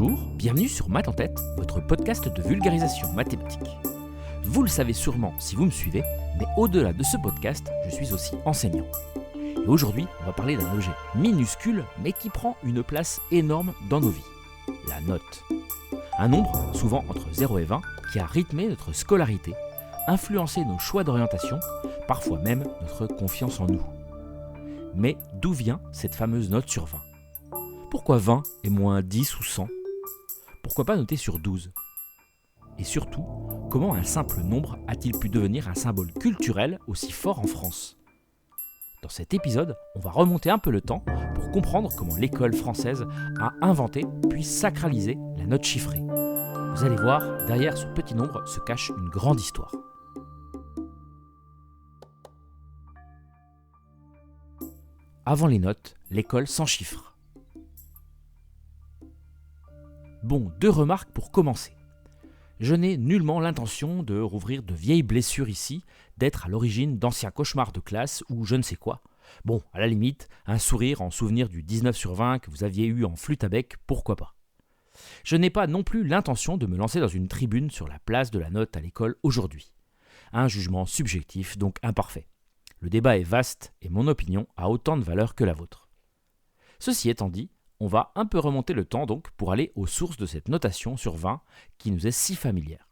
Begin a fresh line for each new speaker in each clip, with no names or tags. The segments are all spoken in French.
Bonjour, bienvenue sur Maths en tête, votre podcast de vulgarisation mathématique. Vous le savez sûrement si vous me suivez, mais au-delà de ce podcast, je suis aussi enseignant. Et aujourd'hui, on va parler d'un objet minuscule, mais qui prend une place énorme dans nos vies, la note. Un nombre, souvent entre 0 et 20, qui a rythmé notre scolarité, influencé nos choix d'orientation, parfois même notre confiance en nous. Mais d'où vient cette fameuse note sur 20 ? Pourquoi 20 et moins 10 ou 100 ? Pourquoi pas noter sur 12 ? Et surtout, comment un simple nombre a-t-il pu devenir un symbole culturel aussi fort en France ? Dans cet épisode, on va remonter un peu le temps pour comprendre comment l'école française a inventé puis sacralisé la note chiffrée. Vous allez voir, derrière ce petit nombre se cache une grande histoire. Avant les notes, l'école sans chiffres. Bon, 2 remarques pour commencer. Je n'ai nullement l'intention de rouvrir de vieilles blessures ici, d'être à l'origine d'anciens cauchemars de classe ou je ne sais quoi. Bon, à la limite, un sourire en souvenir du 19 sur 20 que vous aviez eu en flûte à bec, pourquoi pas. Je n'ai pas non plus l'intention de me lancer dans une tribune sur la place de la note à l'école aujourd'hui. Un jugement subjectif, donc imparfait. Le débat est vaste et mon opinion a autant de valeur que la vôtre. Ceci étant dit, on va un peu remonter le temps donc pour aller aux sources de cette notation sur 20 qui nous est si familière.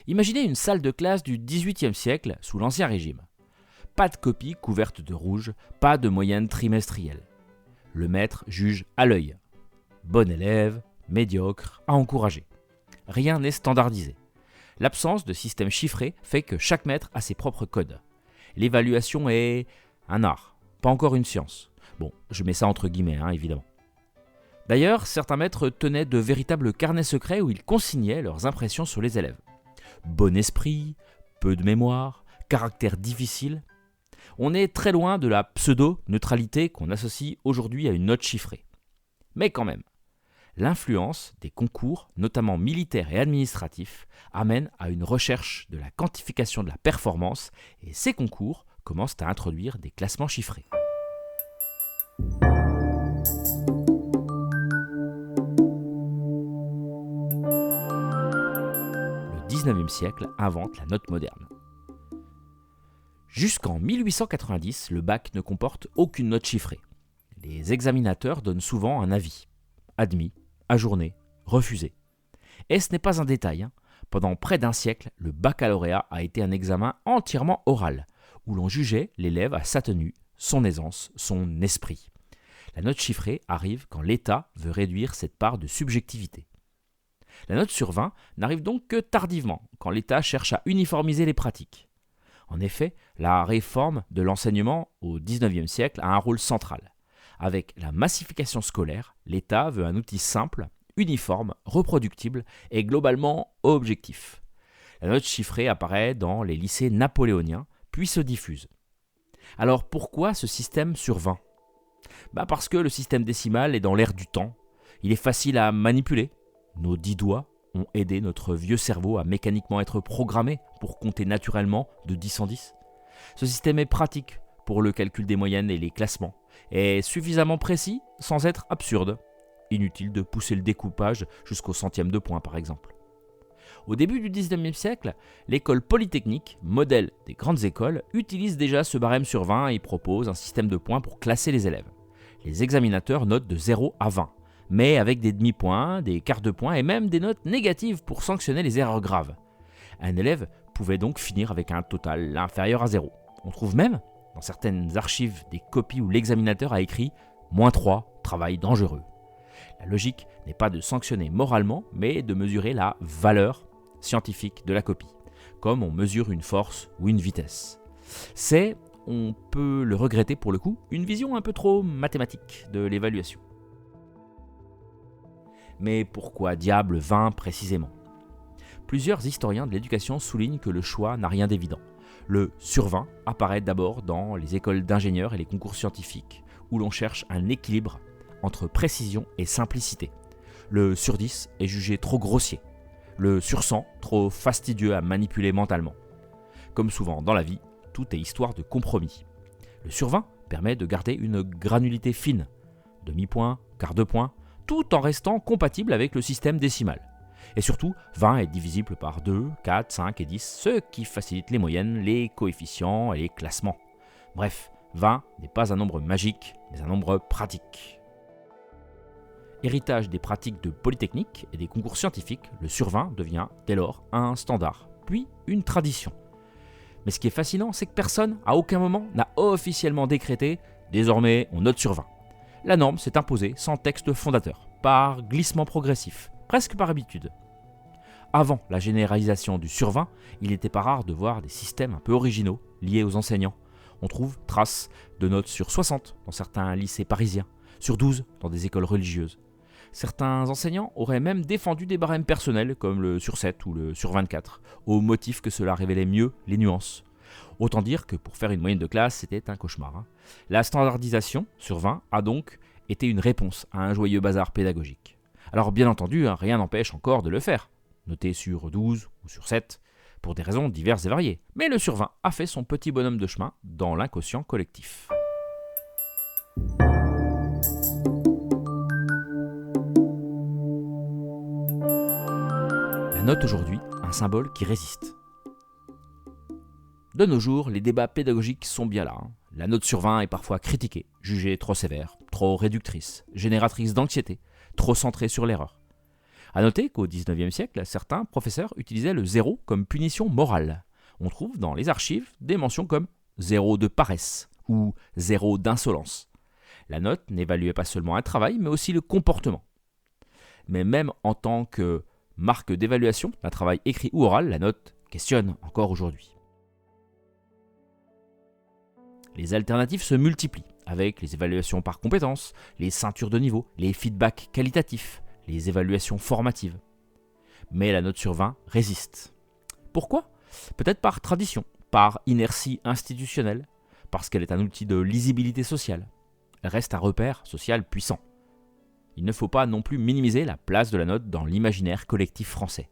Imaginez une salle de classe du XVIIIe siècle sous l'Ancien Régime. Pas de copie couverte de rouge, pas de moyenne trimestrielle. Le maître juge à l'œil. Bon élève, médiocre, à encourager. Rien n'est standardisé. L'absence de système chiffré fait que chaque maître a ses propres codes. L'évaluation est un art, pas encore une science. Bon, je mets ça entre guillemets, évidemment. D'ailleurs, certains maîtres tenaient de véritables carnets secrets où ils consignaient leurs impressions sur les élèves. Bon esprit, peu de mémoire, caractère difficile. On est très loin de la pseudo-neutralité qu'on associe aujourd'hui à une note chiffrée. Mais quand même, l'influence des concours, notamment militaires et administratifs, amène à une recherche de la quantification de la performance et ces concours commencent à introduire des classements chiffrés. Le 19e siècle invente la note moderne. Jusqu'en 1890, le bac ne comporte aucune note chiffrée. Les examinateurs donnent souvent un avis. Admis, ajourné, refusé. Et ce n'est pas un détail. Pendant près d'un siècle, le baccalauréat a été un examen entièrement oral, où l'on jugeait l'élève à sa tenue, son aisance, son esprit. La note chiffrée arrive quand l'État veut réduire cette part de subjectivité. La note sur 20 n'arrive donc que tardivement, quand l'État cherche à uniformiser les pratiques. En effet, la réforme de l'enseignement au XIXe siècle a un rôle central. Avec la massification scolaire, l'État veut un outil simple, uniforme, reproductible et globalement objectif. La note chiffrée apparaît dans les lycées napoléoniens, puis se diffuse. Alors pourquoi ce système sur 20 ? Parce que le système décimal est dans l'air du temps. Il est facile à manipuler. Nos 10 doigts ont aidé notre vieux cerveau à mécaniquement être programmé pour compter naturellement de 10 en 10. Ce système est pratique pour le calcul des moyennes et les classements, et suffisamment précis sans être absurde. Inutile de pousser le découpage jusqu'au centième de point par exemple. Au début du XIXe siècle, l'école polytechnique, modèle des grandes écoles, utilise déjà ce barème sur 20 et propose un système de points pour classer les élèves. Les examinateurs notent de 0 à 20, mais avec des demi-points, des quarts de points et même des notes négatives pour sanctionner les erreurs graves. Un élève pouvait donc finir avec un total inférieur à 0. On trouve même, dans certaines archives, des copies où l'examinateur a écrit « -3, travail dangereux ». La logique n'est pas de sanctionner moralement, mais de mesurer la valeur scientifique de la copie, comme on mesure une force ou une vitesse. C'est, on peut le regretter pour le coup, une vision un peu trop mathématique de l'évaluation. Mais pourquoi diable 20 précisément ? Plusieurs historiens de l'éducation soulignent que le choix n'a rien d'évident. Le sur 20 apparaît d'abord dans les écoles d'ingénieurs et les concours scientifiques, où l'on cherche un équilibre entre précision et simplicité. Le sur 10 est jugé trop grossier. Le sur 100 trop fastidieux à manipuler mentalement. Comme souvent dans la vie, tout est histoire de compromis. Le sur 20 permet de garder une granulité fine. Demi-point, quart de point, tout en restant compatible avec le système décimal. Et surtout, 20 est divisible par 2, 4, 5 et 10, ce qui facilite les moyennes, les coefficients et les classements. Bref, 20 n'est pas un nombre magique, mais un nombre pratique. Héritage des pratiques de Polytechnique et des concours scientifiques, le sur 20 devient dès lors un standard, puis une tradition. Mais ce qui est fascinant, c'est que personne, à aucun moment, n'a officiellement décrété « désormais on note sur 20 ». La norme s'est imposée sans texte fondateur, par glissement progressif, presque par habitude. Avant la généralisation du sur 20, il n'était pas rare de voir des systèmes un peu originaux liés aux enseignants. On trouve traces de notes sur 60 dans certains lycées parisiens, sur 12 dans des écoles religieuses. Certains enseignants auraient même défendu des barèmes personnels comme le sur 7 ou le sur 24, au motif que cela révélait mieux les nuances. Autant dire que pour faire une moyenne de classe, c'était un cauchemar. La standardisation sur 20 a donc été une réponse à un joyeux bazar pédagogique. Alors bien entendu, rien n'empêche encore de le faire, noter sur 12 ou sur 7, pour des raisons diverses et variées. Mais le sur 20 a fait son petit bonhomme de chemin dans l'inconscient collectif. La note aujourd'hui, un symbole qui résiste. De nos jours, les débats pédagogiques sont bien là. La note sur 20 est parfois critiquée, jugée trop sévère, trop réductrice, génératrice d'anxiété, trop centrée sur l'erreur. A noter qu'au XIXe siècle, certains professeurs utilisaient le 0 comme punition morale. On trouve dans les archives des mentions comme 0 de paresse ou 0 d'insolence. La note n'évaluait pas seulement un travail, mais aussi le comportement. Mais même en tant que marque d'évaluation d'un travail écrit ou oral, la note questionne encore aujourd'hui. Les alternatives se multiplient, avec les évaluations par compétences, les ceintures de niveau, les feedbacks qualitatifs, les évaluations formatives. Mais la note sur 20 résiste. Pourquoi ? Peut-être par tradition, par inertie institutionnelle, parce qu'elle est un outil de lisibilité sociale. Elle reste un repère social puissant. Il ne faut pas non plus minimiser la place de la note dans l'imaginaire collectif français,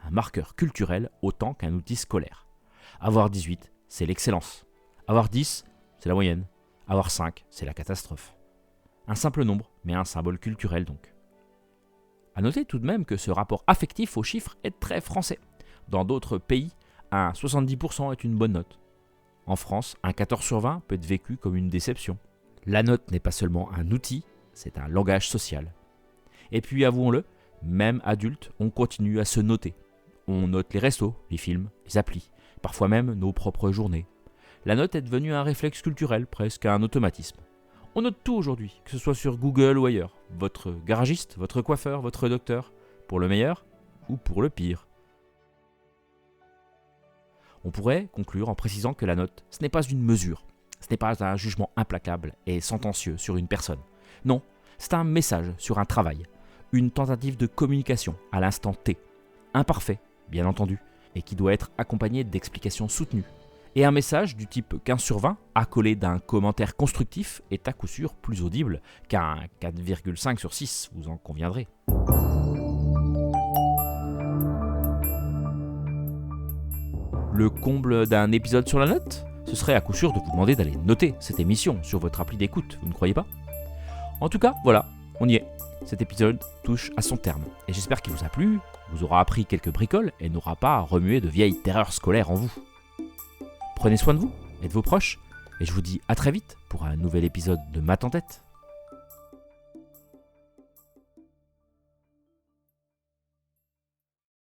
un marqueur culturel autant qu'un outil scolaire. Avoir 18, c'est l'excellence. Avoir 10, c'est la moyenne. Avoir 5, c'est la catastrophe. Un simple nombre, mais un symbole culturel donc. A noter tout de même que ce rapport affectif aux chiffres est très français. Dans d'autres pays, un 70% est une bonne note. En France, un 14 sur 20 peut être vécu comme une déception. La note n'est pas seulement un outil, c'est un langage social. Et puis avouons-le, même adultes, on continue à se noter. On note les restos, les films, les applis, parfois même nos propres journées. La note est devenue un réflexe culturel, presque un automatisme. On note tout aujourd'hui, que ce soit sur Google ou ailleurs. Votre garagiste, votre coiffeur, votre docteur, pour le meilleur ou pour le pire. On pourrait conclure en précisant que la note, ce n'est pas une mesure. Ce n'est pas un jugement implacable et sentencieux sur une personne. Non, c'est un message sur un travail, une tentative de communication à l'instant T, imparfait, bien entendu, et qui doit être accompagné d'explications soutenues. Et un message du type 15 sur 20, accolé d'un commentaire constructif, est à coup sûr plus audible qu'un 4,5 sur 6, vous en conviendrez. Le comble d'un épisode sur la note ? Ce serait à coup sûr de vous demander d'aller noter cette émission sur votre appli d'écoute, vous ne croyez pas ? En tout cas, voilà, on y est. Cet épisode touche à son terme. Et j'espère qu'il vous a plu, vous aura appris quelques bricoles et n'aura pas remué de vieilles terreurs scolaires en vous. Prenez soin de vous et de vos proches, et je vous dis à très vite pour un nouvel épisode de Maths en tête.